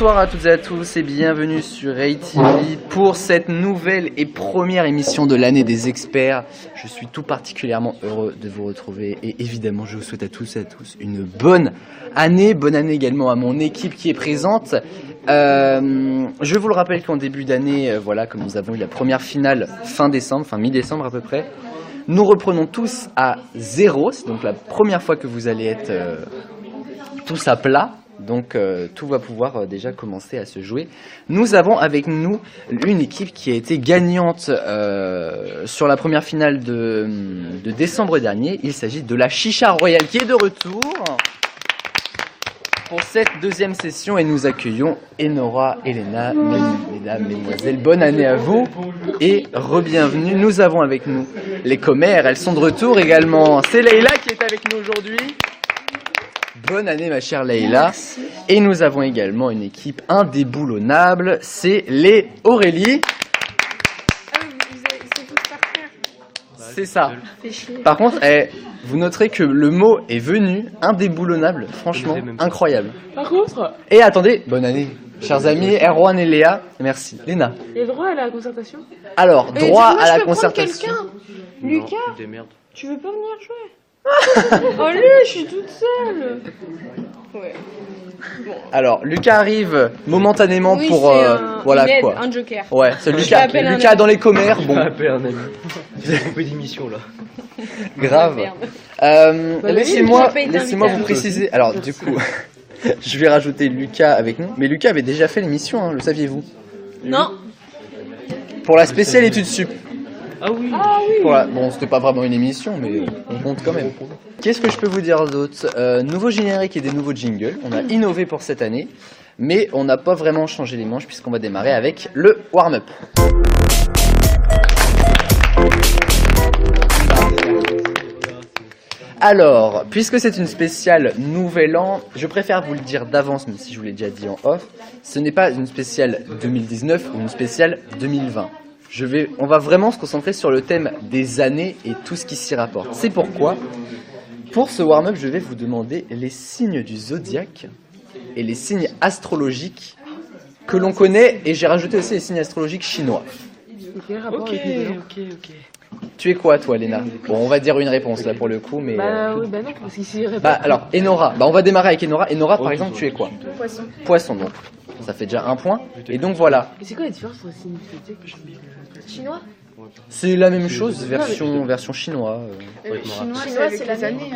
Bonsoir à toutes et à tous et bienvenue sur ATV pour cette nouvelle et première émission de l'année des experts. Je suis tout particulièrement heureux de vous retrouver et évidemment je vous souhaite à tous et à tous une bonne année également à mon équipe qui est présente. Je vous le rappelle qu'en début d'année, voilà, comme nous avons eu la première finale fin décembre, fin mi-décembre à peu près, nous reprenons tous à zéro. C'est donc la première fois que vous allez être tous à plat. Donc tout va pouvoir déjà commencer à se jouer. Nous avons avec nous une équipe qui a été gagnante sur la première finale de décembre dernier. Il s'agit de la Chicha Royale qui est de retour pour cette deuxième session. Et nous accueillons Enora, Elena, mesdames, mesdemoiselles. Bonne année à vous et re-bienvenue. Nous avons avec nous les commères. Elles sont de retour également. C'est Leïla qui est avec nous aujourd'hui. Bonne année ma chère Leïla. Merci. Et nous avons également une équipe indéboulonnable, c'est les Aurélie. Ah oui, c'est tout par terre. C'est ça. Fait chier. Par contre, vous noterez que le mot est venu indéboulonnable, franchement, incroyable. Par contre, Et attendez, bonne année, chers amis, Erwan et Léa, merci. Léna. il y a droit à la concertation. Alors, Eh, droit dis-moi, à je la peux prendre concertation. quelqu'un. Lucas, Démerde. Tu veux pas venir jouer Oh lui, je suis toute seule. Ouais. Alors, Lucas arrive momentanément oui, pour... c'est un, voilà une aide, quoi. un joker. Ouais, c'est Je Lucas. l'appelle un Lucas ami. dans les commères, bon, Appelle un ami. J'ai coupé d'émission là. grave. Merde. Laissez-moi j'ai pas été invité. vous préciser. Alors du coup, je vais rajouter Lucas avec nous. Mais Lucas avait déjà fait l'émission, hein, le saviez-vous? Non. Pour la spéciale études sup. Ah oui. Bon, c'était pas vraiment une émission, mais on compte quand même. Qu'est-ce que je peux vous dire d'autre? Nouveau générique et des nouveaux jingles. On a innové pour cette année, mais on n'a pas vraiment changé les manches puisqu'on va démarrer avec le warm-up. Alors, puisque c'est une spéciale Nouvel An, je préfère vous le dire d'avance, même si je vous l'ai déjà dit en off, ce n'est pas une spéciale 2019 ou une spéciale 2020. On va vraiment se concentrer sur le thème des années et tout ce qui s'y rapporte. C'est pourquoi, pour ce warm-up, je vais vous demander les signes du zodiaque et les signes astrologiques que l'on connaît, et j'ai rajouté aussi les signes astrologiques chinois. Quel rapport Ok, avec les deux ok. Tu es quoi, toi, Léna? Bon, on va dire une réponse là pour le coup, mais. Bah oui, bah non, parce qu'ici il Bah alors, Enora. Bah on va démarrer avec Enora. Enora, par Oh, exemple, tu es quoi? Poisson. Poisson, donc. Ça fait déjà un point. Et donc voilà. Et c'est quoi la différence entre les signes Chinois. C'est la même chose, version chinois. Chinois, c'est les années.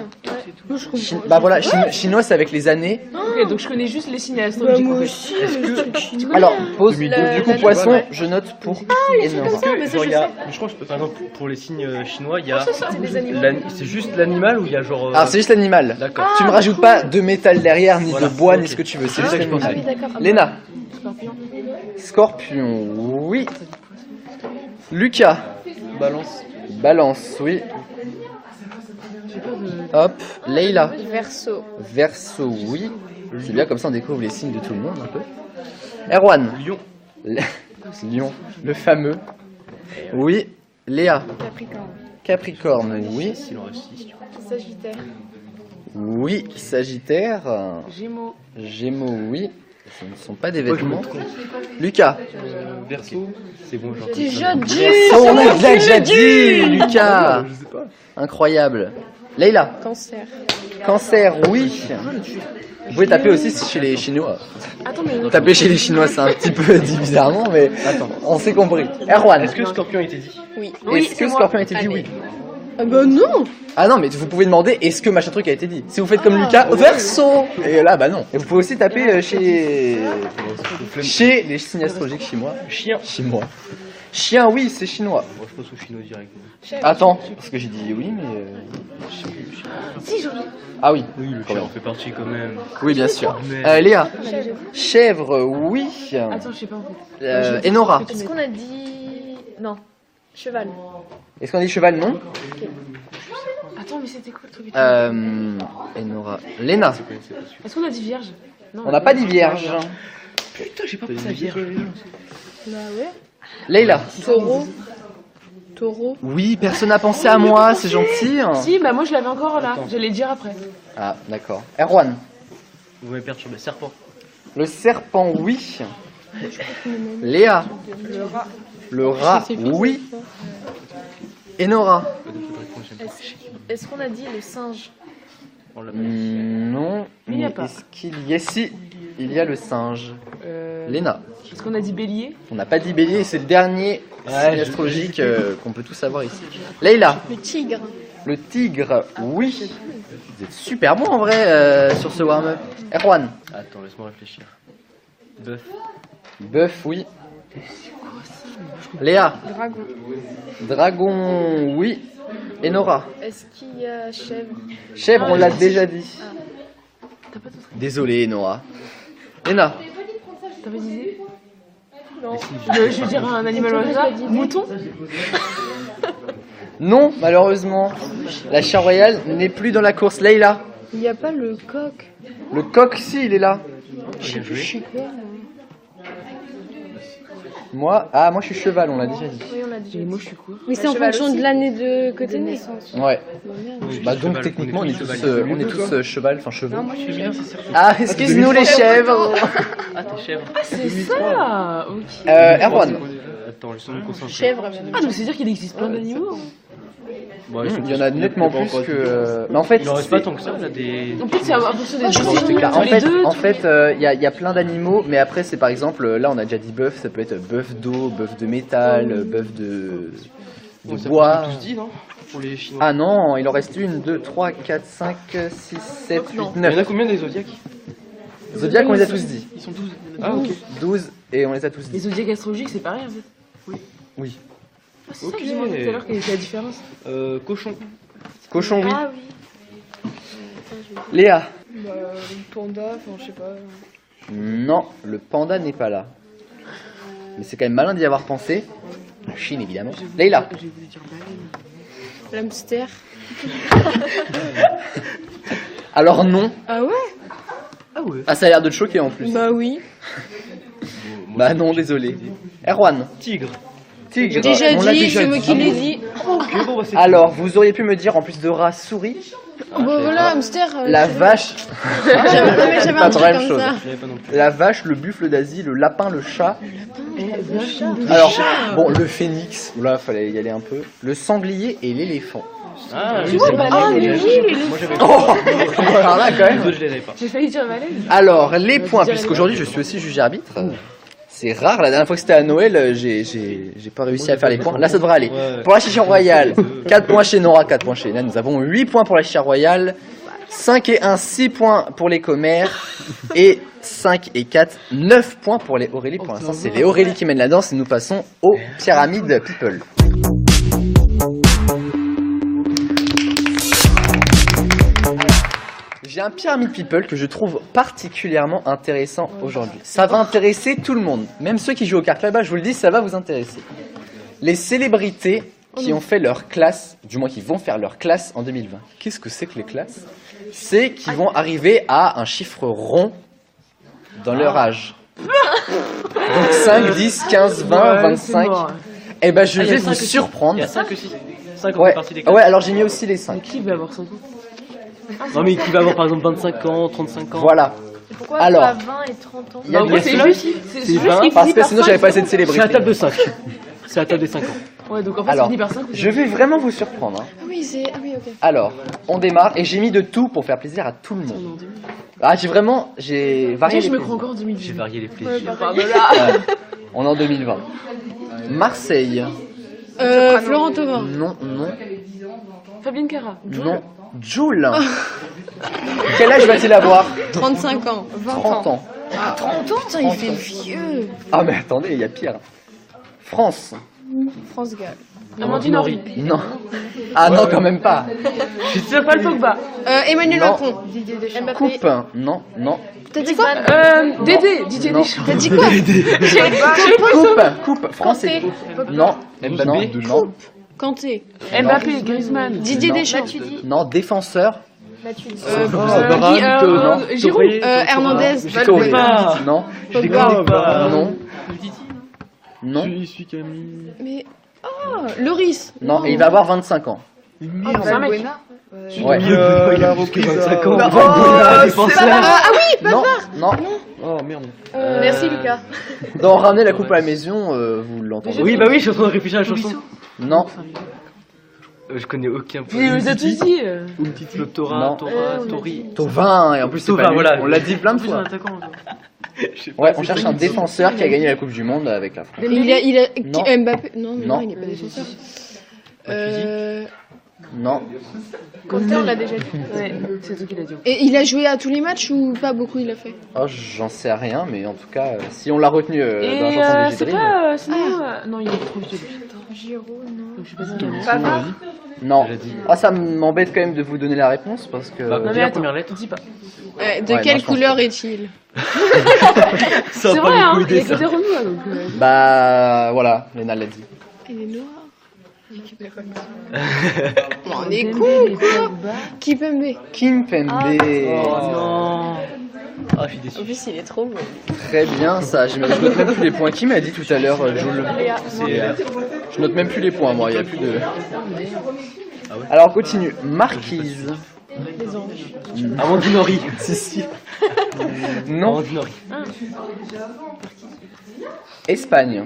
Moi je comprends. Bah voilà, chinois c'est avec les années. Ok, donc je connais juste les signes astrologiques. moi en fait. aussi. Alors, pose. Du Le- coup, la- poisson, ouais. je note pour Enora. comme ça, mais ça, Genre, je il y a, sais. je crois que par exemple pour les signes chinois, il y a. C'est des animaux. C'est juste l'animal ou il y a genre. Alors, c'est juste l'animal. D'accord. Tu me rajoutes pas de métal derrière, ni Voilà, de bois, ni ok. ce que tu veux. C'est Ah, juste je pensais. l'animal. D'accord. Léna. Scorpion. Scorpion, oui. Lucas. Balance, oui. J'ai peur de. Hop. Leïla. Verseau. Verseau, oui. C'est bien, comme ça on découvre les signes de tout le monde un peu. Erwan. Lion. Lion, le fameux. Oui. Léa. Capricorne. Capricorne, oui. S'il en reste 6, tu vois. Sagittaire. Oui. Sagittaire. Gémeaux. Gémeaux, oui. Ce ne sont pas des vêtements. Lucas. Verseau. C'est bon, genre. Déjà dit. Verseau, on a déjà dit, Lucas. Je sais pas. Incroyable. Leïla. Cancer. Cancer, oui. Vous pouvez taper aussi chez les Chinois. Attends, mais. Taper chez les Chinois, c'est un petit peu dit bizarrement, mais on s'est compris. Erwan. Est-ce que Scorpion a été dit? Oui. Est-ce que Scorpion a été dit? Oui. Ah bah non. Ah non, mais vous pouvez demander est-ce que machin truc a été dit. Si vous faites comme Lucas, Verseau. Et là, bah non. Et vous pouvez aussi taper chez les signes astrologiques chinois. Chien. Chinois. Chien, oui, c'est chinois. Bon, je passe au chinois direct. Attends, parce que j'ai dit oui, mais. Si, j'en ai. Ah oui. Oui, le chien en fait partie quand même. Oui, bien sûr. Mais- Léa. Chèvre, oui. Attends, je sais pas en fait. Enora. Est-ce qu'on a dit. Non. Cheval. Est-ce qu'on dit cheval? Non. Attends, mais c'était quoi le truc Enora. Léna. Est-ce qu'on a dit vierge? Non. On n'a pas dit vierge. Putain, j'ai pas pensé à vierge. Bah ouais. Leïla. Taureau. Taureau. Oui, personne n'a pensé à moi, c'est gentil. Si, bah moi je l'avais encore là. J'allais le dire après. Ah, d'accord. Erwan. Vous m'avez perturbé. Serpent. Le serpent, oui. Léa. Le rat, oui. Et Nora. Est-ce qu'on a dit le singe? Non. Il y a Mais pas. est-ce qu'il y a... Si, il y a le singe. Léna. Est-ce qu'on a dit bélier? On n'a pas dit bélier, et c'est le dernier signe astrologique qu'on peut tous savoir ici. Leïla. Le tigre. Le tigre, oui. Vous êtes super bon en vrai sur ce warm-up. Erwan. Attends, laisse-moi réfléchir. Bœuf. Bœuf, oui. Léa. Dragon. Dragon, oui. Et Nora. Est-ce qu'il y a chèvre? Chèvre, on l'a déjà dit. T'as pas d'autre? Désolé, Nora. Léna. T'as pas d'idée? Non. Je veux dire un animal au hasard. Mouton? Non, malheureusement. La chien royale n'est plus dans la course. Leïla. Il n'y a pas le coq. Le coq, si, il est là. Bien joué. Moi, moi je suis cheval, on l'a déjà dit. Oui, on l'a déjà Et dit. moi je suis quoi? Mais c'est en cheval fonction aussi. de l'année de côté de naissance. Ouais. Oui, Bah donc cheval, techniquement on est tous, chevaliers. cheval, enfin chevaux. Non, moi je suis Bien, c'est certain. Ah, excuse-nous les chèvres. Ah, t'es chèvre. C'est ça! Ok. Erwan. Attends, laisse-moi me concentrer. chèvre. Ah, donc c'est dire qu'il existe plein d'animaux. Bon, Il y en a nettement plus que. Mais en fait, Il en reste pas tant que ça, là, des. En fait, c'est à fonction des c'est deux. clair. Les deux. En fait, il y a plein d'animaux, mais après c'est par exemple, là on a déjà dit bœuf, ça peut être bœuf d'eau, bœuf de métal, bœuf de Bon, ça bois. tous dit, non? Pour les Chinois. Ah non, il en reste 1, 2, 3, 4, 5, 6, 7, 8, Il y en 9. a combien des zodiacs? Zodiac, on les a tous dit. Ils sont 12. Ah, ok. 12 et on les a tous Les dit. zodiacs astrologiques, c'est pareil en fait. Oui. Ah, c'est ça Ok. que j'ai demandé tout à l'heure, quelle était la différence? Cochon. Cochon, oui. Ah oui. Léa. Bah, le panda, enfin je sais pas. Non, le panda n'est pas là. Mais c'est quand même malin d'y avoir pensé. La Chine, évidemment. Leïla. J'ai voulu dire baleine. L'hamster. Alors non. Ah ouais? Ah ouais. Ah, ça a l'air de te choquer en plus. Bah oui. Bah non, désolé. Erwan. Tigre. Tigre. Déjà on l'a dit, déjà c'est moi dit. qui l'ai dit. Ok, bon, bah c'est. Alors, vous auriez pu me dire en plus de rat, souris, Bon voilà, hamster. la vache, J'avais pas un trop truc la même comme chose. ça. Je l'avais pas non plus. La vache, le buffle d'Asie, le lapin, le chat. Eh, Alors, bon, le phénix, là, fallait y aller un peu. Le sanglier et l'éléphant. Ah, Tu vois, baleine, les Moi j'avais Oh, alors là, quand Les même. autres, je les avais pas. J'ai failli dire baleine. Alors, les points, puisqu'aujourd'hui je suis aussi juge arbitre. C'est rare, la dernière fois que c'était à Noël, j'ai pas réussi à faire les points. Là, ça devrait aller. Ouais. Pour la chicha royale, 4 points chez Nora, 4 points chez Léna. Nous avons 8 points pour la chicha royale, 5 et 1, 6 points pour les commères, et 5 et 4, 9 points pour les Aurélie. Pour l'instant, c'est les Aurélie qui mènent la danse et nous passons aux pyramides people. J'ai un pyramide people que je trouve particulièrement intéressant aujourd'hui. Ça va intéresser tout le monde, même ceux qui jouent aux cartes là-bas, je vous le dis, ça va vous intéresser. Les célébrités qui ont fait leur classe, du moins qui vont faire leur classe en 2020. Qu'est-ce que c'est que les classes? C'est qu'ils vont arriver à un chiffre rond dans leur âge. Donc 5, 10, 15, 20, 25. Eh ben je Ah, il y a vais cinq vous aussi. surprendre. Il y a 5 aussi. 5 en Ouais, fait partie des 4. ouais, alors j'ai mis aussi les 5. Qui va avoir 100 ans? Non, mais qui va avoir par exemple 25 ans, 35 ans. Voilà. Pourquoi Alors. pas 20 et 30 ans? Il y a Bah, des moi, c'est ceux- juste, C'est juste 20, qu'il parce finit que par sinon 5, j'avais pas assez de C'est la célébrités. table de 5. C'est la table des 5 ans. Ouais, donc en fait, Alors, ça finit par 5 ou je vais vraiment vous surprendre. Hein. Ah oui, c'est. Ah oui, ok. Alors, on démarre et j'ai mis de tout pour faire plaisir à tout le monde. Ah, j'ai varié Tiens, les je me plaisirs. crois encore en J'ai 2010. varié les plaisirs. Par de là. Ouais. On est en 2020. Marseille. Florent Thauvin. Non, non, Fabienne Cara. non. Joule. Quel âge va-t-il avoir? 35 ans. 30 ans. 30 ans, putain, il fait vieux. Ah, mais attendez, il y a pire. France. France Gall. Amandine Henry. Non. Ah non, quand même pas. Je sais pas le Pogba. Emmanuel Non. Macron. Didier Deschamps. Mbappé. Coupe. Non, non. T'as dit quoi? Dédé, Didier Non. Deschamps. T'as dit quoi? Coupe. Français. Non. Non. Non. Kanté. Mbappé, Griezmann. Didier Non. Deschamps. Matuidi. Non, défenseur. Matuidi. non. Giroud. Hernandez. Je connais pas. Non. Je les connais pas. Non. Non. Mais. Oh, Loris. Non, et il va avoir 25 ans. C'est un mec. Ouais. Il a repris 25 ans. Ah oui, non, non. Oh merde. Merci Lucas. Dans Ramener la coupe à la maison, vous l'entendez. Oui, bah oui, je suis en train de réfléchir à la chanson. Non, Je connais aucun. Mais vous êtes dit. Le Tora, Non. Tori. Tovin, et en plus c'est Thauvin, pas lui. voilà. On l'a dit plein de En plus, un fois. attaquant. Ouais, on cherche un défenseur qui a gagné la Coupe du Monde avec la France. Il a Non. Mbappé. Non, mais Non. non, il est pas défenseur. Non, Quentin, on l'a déjà dit. Ouais, c'est toi qui l'as dit. Et il a joué à tous les matchs ou pas beaucoup il a fait? oh, j'en sais rien, mais en tout cas, si on l'a retenu dans la Et chanson de c'est Gidrine, pas. Sinon. Non, il est trop vieux. Giro, non. Donc, je sais pas si c'est Papa. non. Déjà dit. Ah, ça m'embête quand même de vous donner la réponse parce que. Bah, Non, dis mais la attends, première lettre. dis pas. De Ouais, quelle non, je pense couleur est-il? Ça C'est va vrai, pas hein. beaucoup Il aider est ça. côté Renault, là, donc. Bah voilà, Léna l'a dit. Il est noir. Bon, on est con quoi. Kipembe. Kimpembe. Oh non. Ah, je suis déçu. En plus, il est trop beau. Très bien ça, je note même plus les points. Qui m'a dit tout à l'heure, Jules? Je note même plus les points moi, il n'y a plus de... Alors on continue, Marquise. Amandine Henry. Si si. Non, Amandine Henry. Espagne.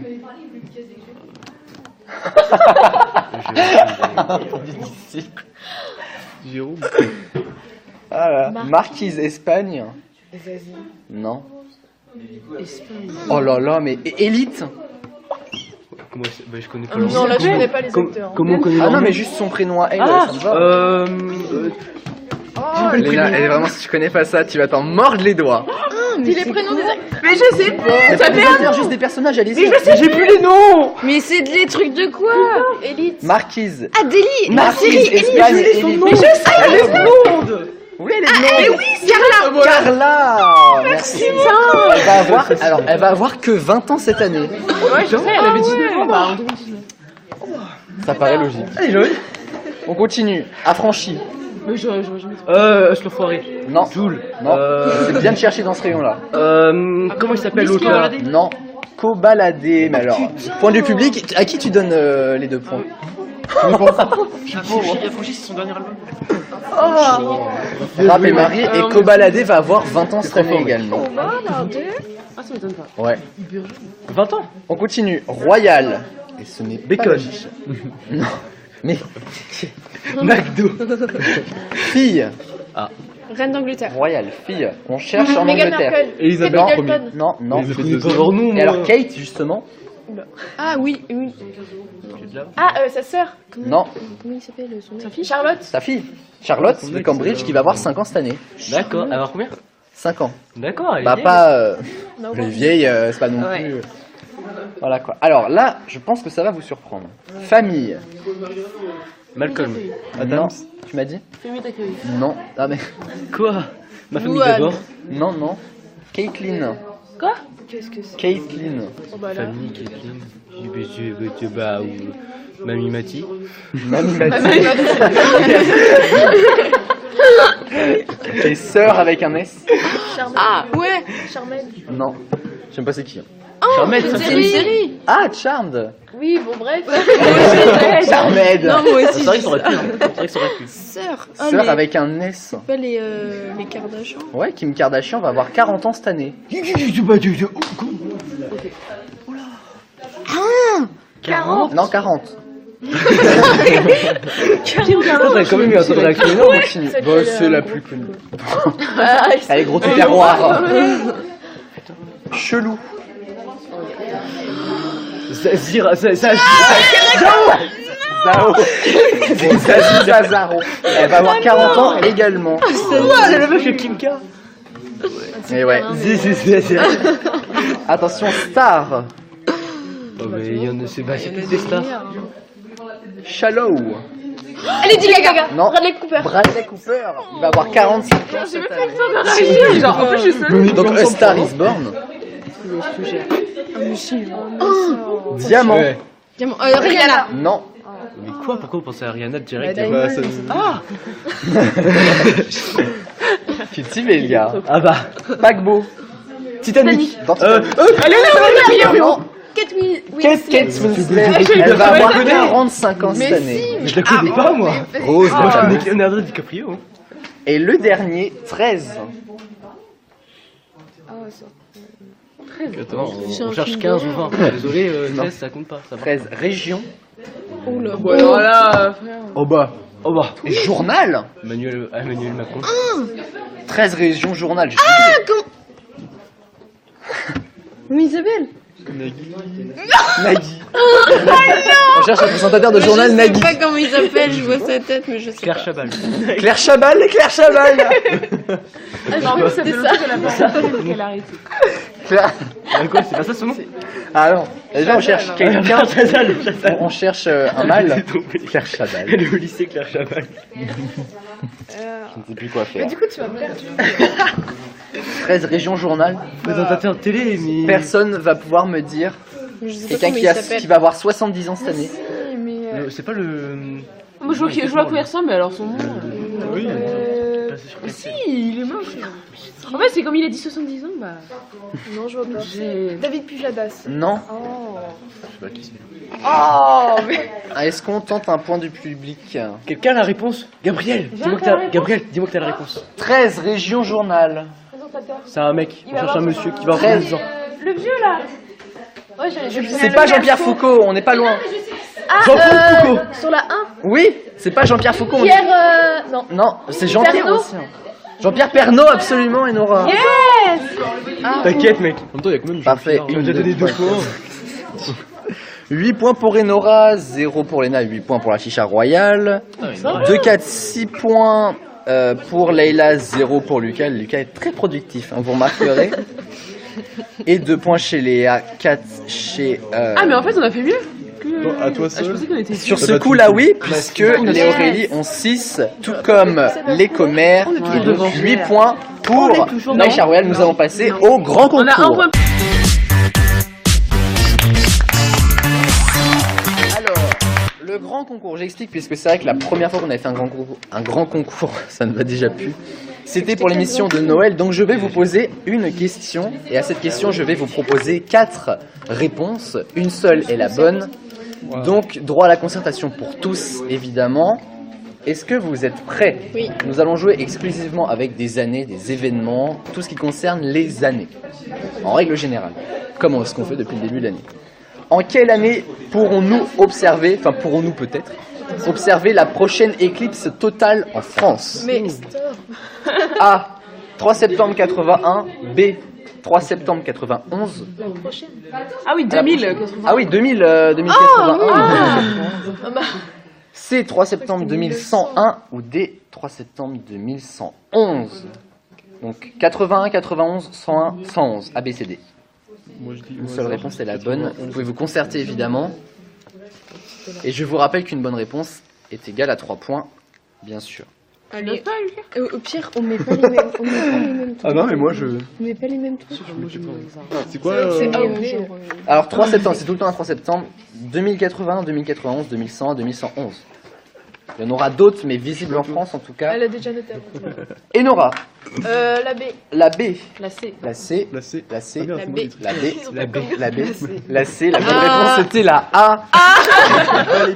Jérôme. Voilà. Marquise Espagne. Non. Oh là là, mais élite. Comment bah, je connais pas Non, là, je connais pas les Com- acteurs. Comment on connaît Ah non, leur mais nom juste son prénom à elle, Ah, ça me va. Léna, elle est vraiment, si tu connais pas ça, tu vas t'en mordre les doigts. Dis les prénoms des acteurs. Mais je sais pas. Mais pas des acteurs, juste des personnages, allez-y. J'ai plus les noms. Mais c'est les trucs de quoi? Élite. Marquise. Ah, Deli. Marquise Espagne, élite. Mais je sais. Elle est blonde. Oui, elle est blonde. Carla. Carla. Merci. Elle va avoir que 20 ans cette année. Ouais, je sais, elle avait 19 ans. Bah, en 2019. Ça paraît logique. On continue. Affranchi. Mais j'aurais jamais. Slofoiré. Non. Joule. Non. C'est bien de chercher dans ce rayon-là. Comment il s'appelle l'autre là? Non. Cobaladé. Mais alors, point du public, à qui tu donnes les 2 points? Affranchi, c'est son dernier album. Rap et Marie et Cobaladé va avoir 20 ans cette année également. Ah, ça m'étonne pas. Ouais. 20 ans. On continue. Royal. Et ce n'est pas Bacon. la chicha. Non. Mais McDo. fille. Reine d'Angleterre. Royal, fille. On cherche en Meghan Angleterre. Markle. Elisabeth Kate Non. Middleton. Non, non. Je connais pas leur nom, Et moi. alors Kate justement. Ah oui, oui. Ah, sa sœur. Non. Comment il s'appelle son mec? Charlotte. Sa fille. Charlotte de Cambridge qui va avoir 5 ans cette année. D'accord. Elle va avoir combien? 5 ans. D'accord. Elle est Bah vieille. pas Non, les vieilles, c'est pas non Ouais. plus. Voilà quoi. Alors là, je pense que ça va vous surprendre. Famille. Malcolm. Non. Tu m'as dit? Fais-moi d'accueil. Non. Ah mais Quoi? Ma famille Louane. d'abord. non non. Caitlyn. Quoi? Qu'est-ce que c'est? Caitlyn. Oh, bah là. Famille, Caitlyn. Bah ou Mamie Mati. Mamie Mathieu. Et sœur avec un S. Charmaine. Ah ouais. Charmaine. Non. Je sais pas c'est qui. Charmed, ça C'est une série. Ah, Charmed. Oui, bon, bref. Charmed. Non, moi C'est aussi. vrai que ça aurait pu. Hein. C'est vrai que ça aurait pu. Sœur. Sœur avec un S. Pas les Kardashian. Ouais, Kim Kardashian va avoir 40 ans cette année. 40. Non, 40. T'as quand même eu un temps de réaction On énorme. continue. Celle Bah, qui est c'est là. la plus connue. Allez, gros terroir. Chelou. Zira, ça. Zao. Zazie Zazaro. Elle va avoir 40 ans également. C'est la meuf de Kimka. Et ouais. C'est. Attention, star. Oh, mais il y en a, c'est plus des stars. Shallow. Lady Gaga. Non. Bradley Cooper. Bradley Cooper. Il va avoir 45 ans cette année. Genre, en plus, je suis seule. Donc, A Star is Born. Diamant. Ouais. Rihanna. Non. Mais quoi? Pourquoi vous pensez à Rihanna direct? Bah, Ah! Cultivé, le gars. Ah bah. Paquebot. Titanic. Dans Titanic. Non. Kate Winslet. Kate Winslet. Elle va avoir 45 ans cette année. Mais je la connais pas, moi. Rose. Moi, je connais Leonardo DiCaprio. Hein. Et le dernier, 13. Attends, on cherche 15 ou 20. Désolé, 13 ça compte pas. Ça va. 13 régions. Oula. Bon, alors là, frère. Oh bah. Oh bah. Journal. Emmanuel Macron. 13 régions journal. Oui, Isabelle. Nagui. On cherche un présentateur de journal Nagui. Je sais pas comment il s'appelle, je vois sa tête, mais je sais Claire pas. Chabal. Claire Chabal, Claire Chabal. Non, ça fait longtemps qu'elle a pas qu'elle a arrêté. Claire. Quoi, c'est pas ça son nom? Ah non. Déjà on cherche quelqu'un. On cherche un mâle. tombé. Claire Chabal. Elle est au lycée Claire Chabal. Je ne sais plus quoi Mais faire. du coup, tu vas me perdre. 13 régions journal. Présentateur de télé, mais. Personne va pouvoir me dire Je sais pas quelqu'un comment qui, il s'appelle. qui va avoir 70 ans cette année. Mais C'est pas le. moi, je vois à quoi il ressemble, mais alors son nom. Oui. Si, il est moche. En fait, c'est comme il a dit 70 ans, bah. Non, je vois pas. David Pujadas. Non. Oh, mais. Ah, est-ce qu'on tente un point du public? Quelqu'un a la réponse? Gabriel, dis-moi que t'as la réponse. 13 régions journal. Présentateur. C'est un mec, on va cherche un avoir monsieur qui va avoir 13. 10 ans. Le vieux là. Ouais, C'est pas Jean-Pierre Foucault, on n'est pas loin. Jean-Paul Foucault. Sur la 1. Oui, c'est pas Jean-Pierre Foucault. Pierre. Non. Non, c'est Jean-Pierre Pernaut. aussi. Jean-Pierre Pernaut, absolument, et Nora. Yes. T'inquiète, mec. En même temps, il y a quand même. Parfait. On a déjà donné 2 points. 8 points pour Enora, 0 pour Léna, 8 points pour la chicha royale. 2, 4, 6 points pour Leïla, 0 pour Lucas. Lucas est très productif, hein, vous remarquerez. Et 2 points chez Léa, 4 chez... Ah, mais en fait, on a fait mieux. Bon, à toi Ah, je seul. pensais qu'on était Sur Ça ce va coup-là, tout. oui, puisque les Aurélie ont 6, tout comme les commères. Et donc 8 points pour la chicha royale. Nous allons passer au grand On a un concours. point. Alors, le grand concours, j'explique puisque c'est vrai que la première fois qu'on avait fait un grand concours, ça ne va déjà plus. C'était pour l'émission de Noël, donc je vais vous poser une question et à cette question je vais vous proposer 4 réponses. Une seule est la bonne, donc droit à la concertation pour tous évidemment. Est-ce que vous êtes prêts? Oui. Nous allons jouer exclusivement avec des années, des événements, tout ce qui concerne les années, en règle générale, comme ce qu'on fait depuis le début de l'année. En quelle année pourrons-nous observer, enfin pourrons-nous peut-être, observer la prochaine éclipse totale en France? Mais stop. A. 3 septembre 81. B. 3 septembre 91. Ah oui, 2000. Ah oui, 2081. C. 3 septembre 2101 ou D. 3 septembre 2111. Donc 81, 91, 101, 111. A, B, C, D. Moi, je dis Une seule réponse est la bonne. Vous pouvez vous concerter évidemment. Et je vous rappelle qu'une bonne réponse est égale à 3 points, bien sûr. Allez. Au pire, on met pas les mêmes. On met pas les mêmes trucs. Ah non, mais moi je. On met pas les mêmes trucs. C'est quoi C'est Ah, mieux, oui. genre. Alors 3 septembre, c'est tout le temps un 3 septembre. 2080, 2091, 2100, 2111. Il y en aura d'autres, mais visibles en France en tout cas. Elle a déjà noté. Et Nora, La B. la B, La C. la C, La C. la C, Ah, merde, La c'est B. moi, j'ai la B, La B. la B, la C. La bonne réponse c'était la A.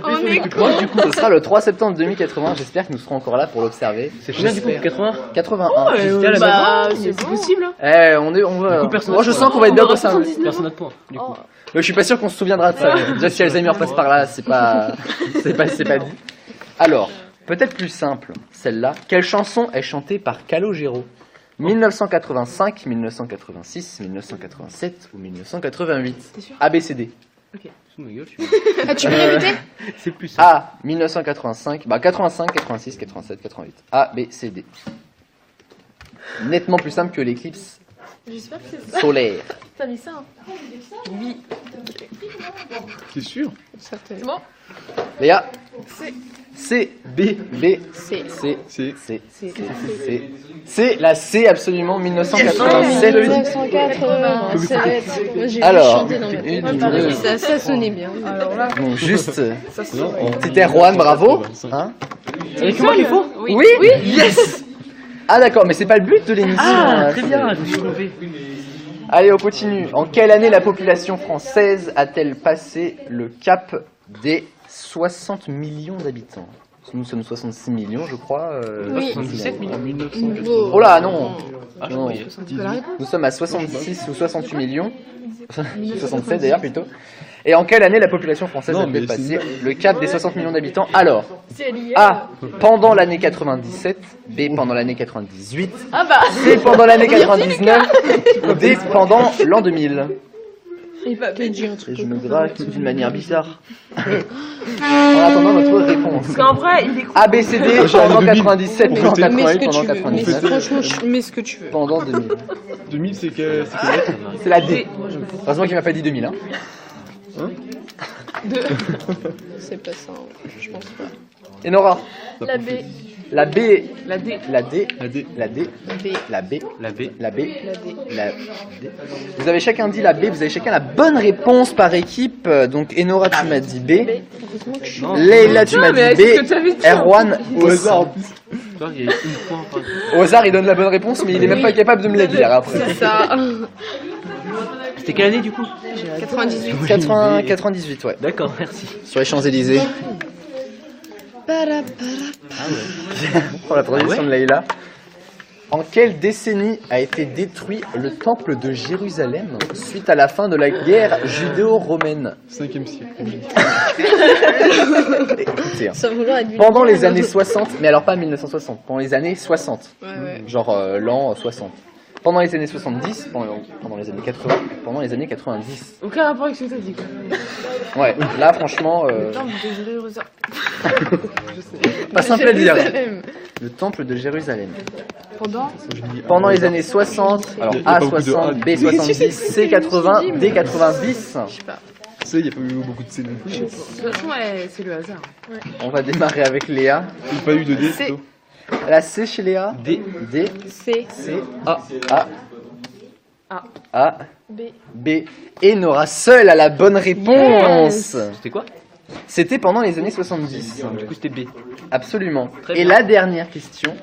On est Donc, du coup, ce sera le 3 septembre 2080. J'espère que nous serons encore là pour l'observer. C'est combien du coup? 80? 81. Jusqu'à la Bah, bonne. c'est possible. Hein. On va. Du coup, personne Moi, je n'a sens qu'on va être bien On aura conservé. 79. Personne n'a de points. Du coup. Mais je suis pas sûr qu'on se souviendra de ça. Déjà, si Alzheimer passe par là, c'est pas dit. Alors, peut-être plus simple, celle-là. Quelle chanson est chantée par Calogero? 1985, 1986, 1987 ou 1988? T'es sûr? A, B, C, D. Sous ma gueule, Ah, tu peux répéter? c'est plus ça. A, 1985, 85, 86, 87, 88. A, B, C, D. Nettement plus simple que l'éclipse J'espère que c'est ça. solaire. T'as mis ça. Hein. C'est sûr. C'est bon. Léa? C. C, B, B, C. C, C'est. C, C, C. C'est la C absolument, 1987. 1987. Moi, j'ai Alors, chanté dans ma tête. une, deux. Ça sonnait bien. Alors là, Donc juste, ça se c'était Juan, bravo. Hein? Et comment il faut? Oui. Yes. Ah d'accord, mais c'est pas le but de l'émission. Ah, hein, très c'est- bien, je me suis trompé. Allez, on continue. En quelle année la population française a-t-elle passé le cap des 60 millions d'habitants? Nous sommes 66 millions, je crois. Oui. 77 millions. En 1900. Oh là, non. Ah, je Non. croyais. Nous sommes à 66 ou 68 millions. 67 d'ailleurs plutôt. Et en quelle année la population française Non, a mais dépassé c'est le cap des 60 millions d'habitants? Alors, C'est lié. A. Pendant l'année 97. B. Pendant l'année 98. Ah bah. C. Pendant l'année 99. Ou D. Pendant l'an 2000. Il va dire un truc. Et je me graffe d'une manière bizarre. En attendant notre réponse. Parce qu'en vrai, il est con. A, B, C, D, pendant 97, pendant Mais ce 88, pendant que tu veux. Mais 99, franchement, mets ce que tu veux. pendant 2000. 2000, c'est quelle lettre? C'est la D. Heureusement qu'il m'a pas dit 2000. Hein. C'est pas ça, hein. Je pense pas. Et Nora? La B. La B, La D. la D, La D. la D, B. la B, La B. la B, La D. la D. Vous avez chacun dit la B, vous avez chacun la bonne réponse par équipe. Donc Enora, tu m'as dit B. Heureusement que je suis. Non, Leïla, tu m'as mais dit est-ce que B. t'avais dit Erwan, Au hasard en plus. toi, il y a une point par. au hasard, il donne la bonne réponse, mais il est même pas capable de me la dire après. C'est ça. C'était quelle année du coup 98. 98, ouais. D'accord, merci. Sur les Champs-Élysées. Pour la traduction de Leïla. En quelle décennie a été détruit le temple de Jérusalem suite à la fin de la guerre judéo-romaine? 5e siècle. Écoutez, hein. Sans vouloir être Pendant les années 60, mais alors pas 1960, pendant les années 60, Ouais, ouais. genre l'an 60. Pendant les années 70, pendant les années 80, pendant les années 90. Aucun rapport avec ce que t'as dit, quoi. Ouais, là franchement, Non, mais désolé, Rosa. pas simple à dire. Jérusalem. Le temple de Jérusalem. Pendant. Pendant les années 60, alors Il y a A pas beaucoup de 60, A. B 70, C 80, D 90. Je sais pas. Tu sais, il n'y a pas eu beaucoup de C non plus. De toute façon, ouais, c'est le hasard. On va démarrer avec Léa. Il n'y a pas eu de D C. plutôt. La C chez Léa. D. D, C. C, A. A, A. A, B. B. Et Nora seule a la bonne réponse. C'était quoi C'était pendant les années 70. Du coup, c'était B. Absolument. Très Et bien. la dernière question,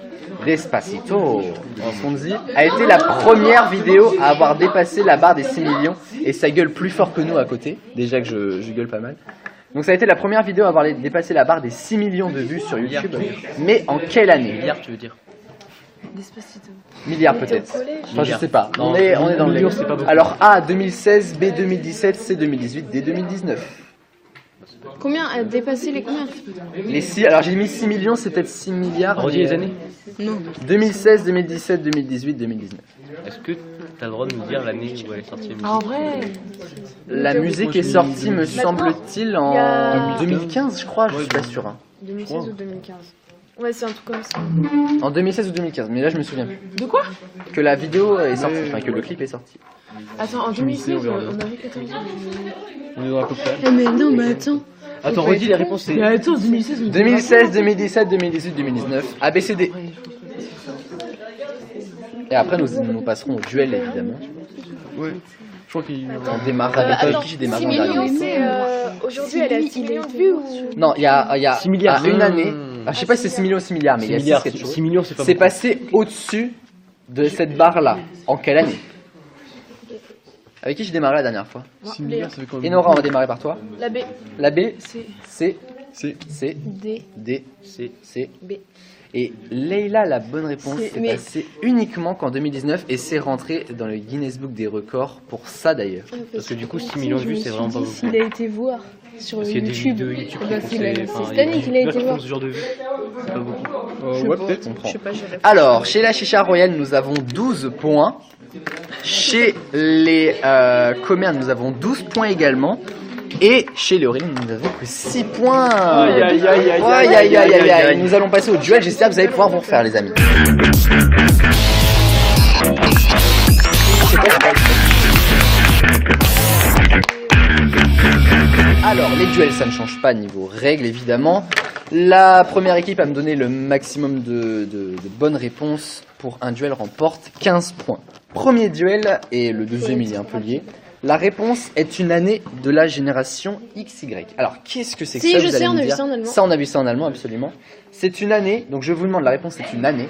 Despacito, de Fonzi, a été la première vidéo à avoir dépassé la barre des 6 millions. Et ça gueule plus fort que nous à côté. Déjà que je gueule pas mal. Donc ça a été la première vidéo à avoir dépassé la barre des 6 millions de vues sur YouTube. Mais en quelle année? Milliard, tu veux dire Despacito. Milliards peut-être. Enfin je sais pas. Non, On est dans le millions, c'est pas beaucoup. Alors A 2016, B 2017, C 2018, D 2019. Combien a dépassé les combien? Les 6, alors j'ai mis 6 millions, c'est peut-être 6 milliards. Redis mais, les années. Non. 2016, 2017, 2018, 2019. Est-ce que t'as le droit de nous dire l'année où elle est sortie la musique Ah, en vrai. La musique est sortie, me semble-t-il, en il y a- 2015, je crois, je suis pas sûr. Hein. 2016 ou 2015. Ouais, c'est un truc comme ça. En 2016 ou 2015, mais là je me souviens plus. De quoi? Que la vidéo est sortie, enfin que le clip est sorti. Attends, en 2016, on avait 14 ans. On est dans à peu près. Eh mais non, mais attends. Attends, redis les réponses. C'est Mais attends, 2016, on 2016, 2017, 2018, 2019, ABCD. Et après nous passerons au duel évidemment. Ouais. Je crois qu'il. On démarre avec attends, qui je démarre 6 en millions, dernier. c'est. Aujourd'hui, elle a 6 millions de vues ou. Non, il y a 6 milliards. à une année, je sais pas si c'est 6 millions ou 6 milliards, mais 6 il y a milliards. 6 quelque chose. 6 millions, c'est pas C'est beaucoup. passé au-dessus de cette barre-là. En quelle année? Avec qui j'ai démarré la dernière fois? 6 milliards, ça fait combien? Enora, on va démarrer par toi. La B. La B, C'est. C, C. C, D. D, C'est C. B. Et Leïla, la bonne réponse, C'est- c'est mais- passé uniquement qu'en 2019 et c'est rentré dans le Guinness Book des records pour ça d'ailleurs. Parce que du coup, 6 millions de vues, c'est vraiment pas beaucoup. Il a été voir sur Parce qu'il y a des YouTube. vidéos YouTube Eh ben, qui c'est font la- ces- c'est enfin, cette il y a année des qu'il a youtubeurs été qui font voir. ce genre de vues. C'est pas beaucoup. Ouais, peut-être. On prend. Je sais pas, j'ai Alors, chez la Chicha Royale, nous avons 12 points. Chez les Commères, nous avons 12 points également. Et chez les Aurélien, nous n'avons que 6 points. Aïe, aïe, aïe, aïe, Aïe, aïe, aïe, aïe, aïe, aïe. aïe. Nous allons passer au duel. J'espère que vous allez pouvoir vous refaire, les amis. Alors, les duels, ça ne change pas niveau règles, évidemment. La première équipe à me donner le maximum de bonnes réponses pour un duel remporte 15 points. Premier duel, et le deuxième, il est un peu lié. La réponse est une année de la génération XY. Alors, qu'est-ce que c'est que Si, ça, je vous sais, allez on me a vu dire. ça en allemand. Ça, on a vu ça en allemand, absolument. C'est une année, donc je vous demande, la réponse est une année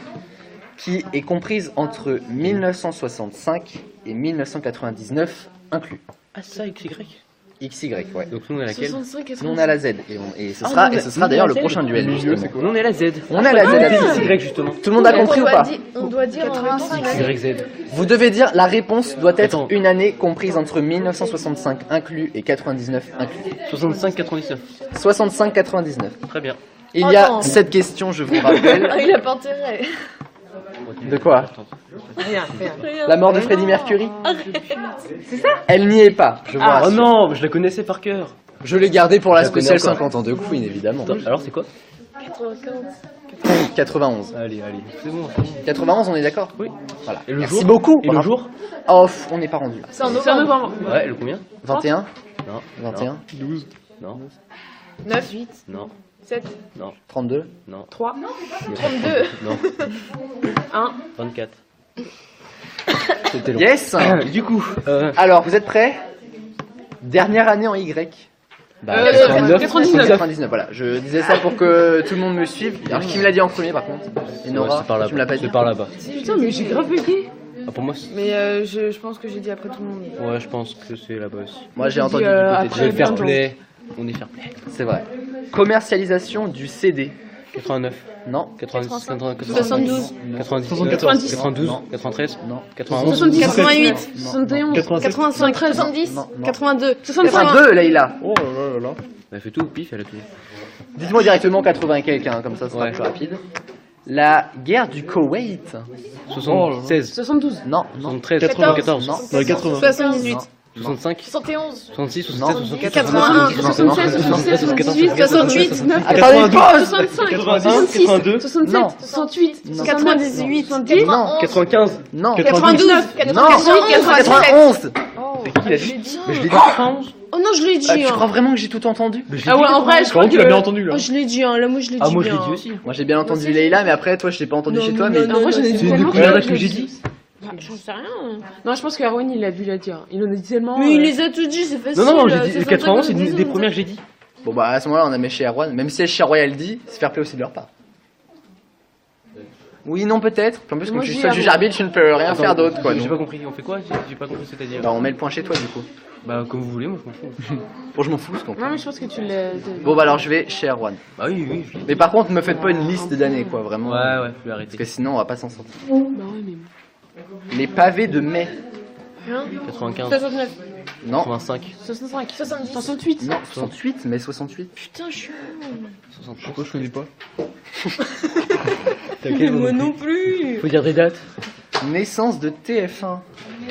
qui est comprise entre 1965 et 1999 inclus. Ah, ça, XY XY, ouais. Donc nous on est à laquelle? 65, Nous on est à la Z et ce sera d'ailleurs le prochain duel. justement. Nous on est à la Z. On est à la Z. C'est Y justement. Tout le monde a compris ou pas? On doit dire 85. YZ. Vous devez dire la réponse doit être Attends. une année comprise entre 1965 inclus et 99 inclus. 65-99. 65-99. Très bien. Il y a Attends. 7 questions, je vous rappelle. Il a pas intérêt. De quoi? Rien. La mort de Freddie Mercury? C'est ça? Elle n'y est pas, je vous Oh rassure. non, je la connaissais par cœur. Je l'ai gardée pour la Je la connais spéciale encore. 50 ans de Queen, évidemment. Attends, alors c'est quoi? 91. Allez, c'est bon. 91, on est d'accord? Oui. Voilà. Et le Merci jour beaucoup. Et le jour? Oh, on n'est pas rendu là. C'est en C'est en novembre. novembre. Ouais, le combien? 21? Non. 21? 12. Non. 9, 8, Non. 7, 32? Non. 3, 32. Non. 1. 24. C'était long. Yes. Du coup, Alors, vous êtes prêts? Dernière année en Y. bah, 99. Voilà. Je disais ça pour que tout le monde me suive. Alors, qui me l'a dit en premier, par contre? Et Nora, c'est par tu me l'as pas là-bas. dit? C'est par là-bas. Putain, mais j'ai grave bugué. Ah, pour moi, Mais je pense que j'ai dit après tout le monde. ouais, je pense que c'est là-bas aussi. Moi, j'ai dit, entendu du après, côté de Fair bien play. On est fair play. C'est vrai. Commercialisation du CD. 89. Non. 90, 72. 90, 90. 92, Non. 93, Non. 91, 70, 88, 71, 87. 93, 70, Non, non. 82, 82, Leïla. Oh là là là. Elle fait tout au pif, elle a tout. Dites-moi directement 80 et quelqu'un, comme ça, ce sera Ouais. plus rapide. La guerre du Koweït. 76, 72, Non, non. 73, 14. 94, Non. Dans les 80. 78, 65, 71, 66, Non. 67, 81, 76, 77, 78, 68, 69, Attendez une pause. 65, 90, 66, 82. 67, Non. 68, Non. 98, 70, 95. Non. 99, Non. 91. C'est qui qui l'a dit? Mais je l'ai dit. Oh non, je l'ai dit. Tu crois vraiment que j'ai tout entendu? Ah ouais, en vrai, je crois Comment tu l'as que... bien entendu là? Oh, je l'ai dit, hein. Là, moi, je l'ai dit. Ah, moi je l'ai bien. dit aussi. Moi j'ai bien entendu Leïla, mais après toi je l'ai pas entendu Non, chez toi. non, Mais non, En vrai, j'en ai c'est dit C'est tellement une première que que j'ai dit. J'en sais rien. Non, je pense que Erwan, il a dû la dire. Il en a dit tellement... Mais il les a tout dit, c'est facile. Non, non, j'ai c'est dit, pas 91, c'est ça que une nous des disons, premières que j'ai dit. bon bah à ce moment-là on a mis chez Erwan, même si chez Royal dit, c'est fair play aussi de leur part. Oui, non peut-être. En plus Moi, comme je suis je seul dis juge Erwan. arbitre, je ne peux rien faire d'autre quoi. J'ai non. pas compris, on fait quoi? J'ai pas compris, c'est-à-dire. Bah on met le point chez toi du coup. Bah, comme vous voulez, moi je m'en fous. Bon je m'en fous ce qu'on fait. Non, mais je pense que tu l'as... Bon bah alors je vais chez Erwan. Bah oui, oui, je l'ai dit. Mais par contre me faites pas une liste d'années quoi, vraiment. Ouais, ouais, faut Parce arrêter. que sinon on va pas s'en sortir. Bah ouais, mais... Les pavés de mai. 95, 69, Non. 85, 65, 70, 68. Non, 68, mai 68. Putain, je suis. Pourquoi je connais pas? T'inquiète, Moi non plus. Faut dire des dates. Naissance de TF1.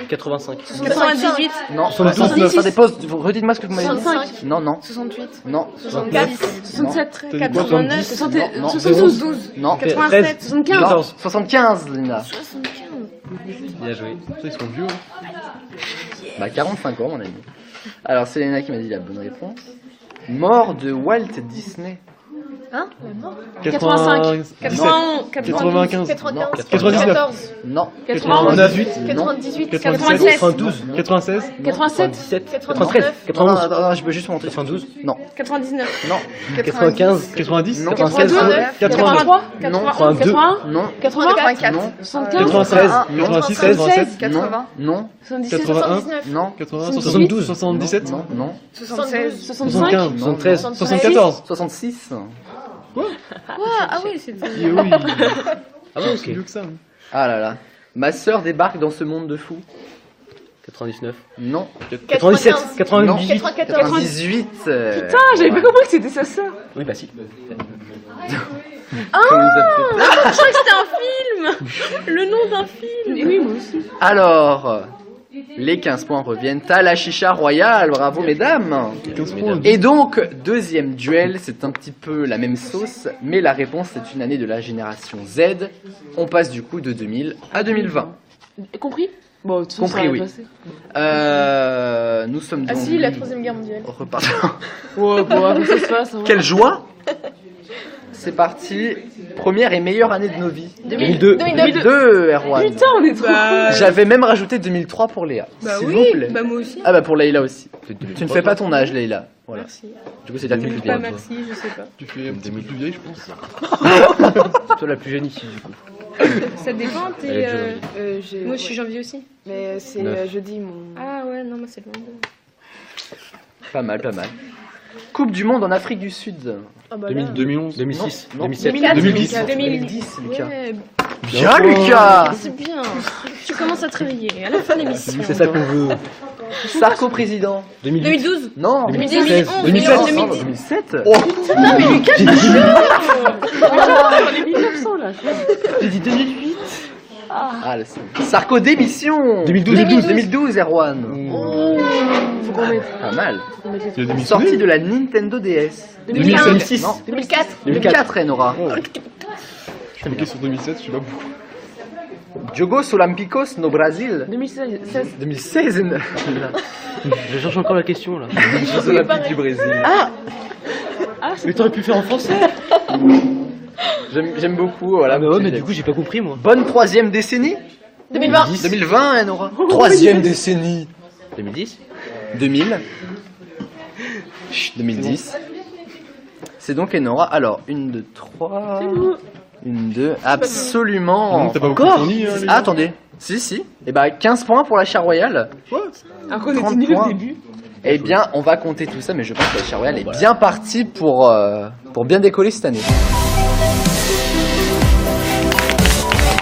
85, 98, Non, 79. Attendez, pause, redites-moi ce que vous m'avez dit. 65. Non, non, 68, non, 64, 67, T'as dit quoi? 89, 60, Non, 72, 12, non, 87, 75. non, 75, Lina. 75. Bien joué. Ils sont vieux. Bah 45 ans, mon ami. Alors, c'est Léna qui m'a dit la bonne réponse. Mort de Walt Disney. Hein 85. 91, 95. 95, 99. 14, Non, 98. 98, 97. 92, 96. 87, 17, 93, 93, non, 91, non, non, je peux juste montrer. 92, Non, 99, non, 95, 90. Non. 82, 83, 82, 81, non, 84, non, 75, 96. Non. 86. 16. 27. non, 80, non, 77, 81. 79, non, 80. 72. 77. non, non, 76, 65, 75. 73, 74. 66. Ah oui, c'est Eh oui. ah ouais, C'est ok, mieux que ça. Ah là là. Ma sœur débarque dans ce monde de fous. 99, Non. 97, 98. 98, 94, 98. Putain, j'avais pas compris que c'était sa sœur. oui bah si. Comment vous appelez ça je crois que c'était un film. Le nom d'un film. Et oui, moi aussi. Alors, les 15 points reviennent à la chicha royale. Bravo, mesdames. 15 points. Et donc, deuxième duel, c'est un petit peu la même sauce, mais la réponse c'est une année de la génération Z. On passe du coup de 2000 à 2020. Compris? Bon, tout Compris, ça va oui. passer. Nous sommes Ah donc si, la troisième guerre mondiale. repartant. Ouais, bon, avant que ça se passe. Hein. Quelle joie! C'est parti. Première et meilleure année de nos vies. 2002, 2002, Erwan. Putain, on est trop cool. J'avais même rajouté 2003 pour Léa. Bah S'il oui, vous plaît. bah moi aussi. Ah bah pour Leïla aussi. C'est Tu ne fais pas ton âge, Leïla. Voilà. Merci. Du coup, c'est la plus Pas vieille. merci, je sais pas. Tu fais un petit peu plus vieille, je pense. toi la plus jeune ici du coup. Ça dépend, Elle est jeune. Moi je suis janvier aussi. Mais c'est Neuf. jeudi mon... Ah ouais, non, moi c'est le 22. Pas mal, pas mal. Coupe du monde en Afrique du Sud. Ah bah là. 2011. 2006, Non, 2007. 2010. 2010, Lucas. Ouais, Bien, Lucas. c'est bien. Tu commences à te réveiller à la fin de l'émission. C'est ça qu'on veut. Sarko président. 2012. Non, 2011. 2016. 2007. Les 1900 là. J'ai dit 2008. Ah, Sarko démission. 2012, Erwan. Faut qu'on mette. Pas mal. Il a démissionné. Sortie de la Nintendo DS. 2006. Non, 2004. 2004, Enora. Je suis bloqué sur 2007, je sais pas pourquoi. Jogos Olímpicos no Brasil. 2016. 2016. Je cherche encore la question là. Jeux Olympiques du Brésil. Mais t'aurais pu le faire en français. J'aime beaucoup. Voilà. Ah bah ouais, mais du coup j'ai pas compris moi. Bonne troisième décennie. 2020. 2020, Enora. Troisième décennie. 2010. 2000. Chut, 2010. C'est donc Enora. Alors, 1, 2, 3. 1, 2. Absolument. T'as pas beaucoup Encore fourni, hein, les Ah, gars. attendez. Si. Et bah, 15 points pour la Char Royale. Alors qu'on était 30 nuls au points. début. Eh bien, on va compter tout ça, mais je pense que la Char Royale est bien partie pour bien décoller cette année.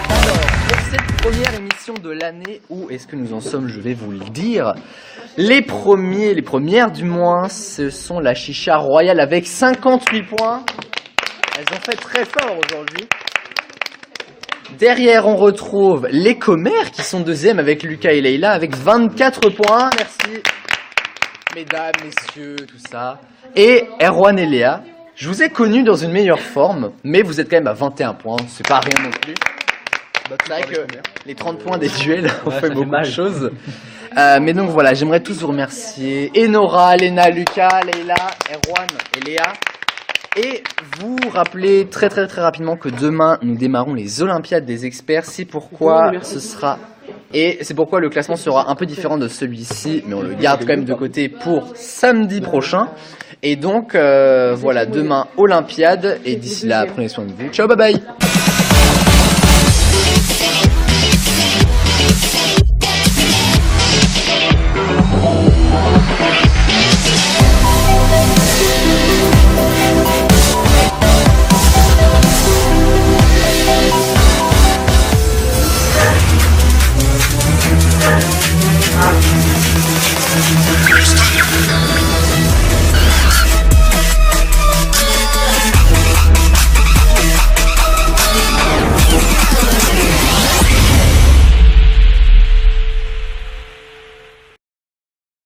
Alors, pour cette première émission de l'année, où est-ce que nous en sommes? Je vais vous le dire. Les premières du moins, ce sont la Chicha Royale avec 58 points. Elles ont fait très fort aujourd'hui. Derrière, on retrouve les Commères qui sont deuxièmes avec Lucas et Leïla avec 24 points. Merci. Mesdames, messieurs, tout ça. Et Erwan et Léa, je vous ai connus dans une meilleure forme, mais vous êtes quand même à 21 points. C'est pas rien non plus. C'est vrai que les 30 points des duels ont fait beaucoup de choses. Mais donc voilà, j'aimerais tous vous remercier. Enora, Léna, Lucas, Leïla, Erwan et Léa. Et vous rappeler très rapidement que demain nous démarrons les Olympiades des experts. C'est pourquoi ce sera et c'est pourquoi le classement sera un peu différent de celui-ci, mais on le garde quand même de côté pour samedi prochain. Et donc voilà, demain Olympiade et d'ici là prenez soin de vous. Ciao, bye bye.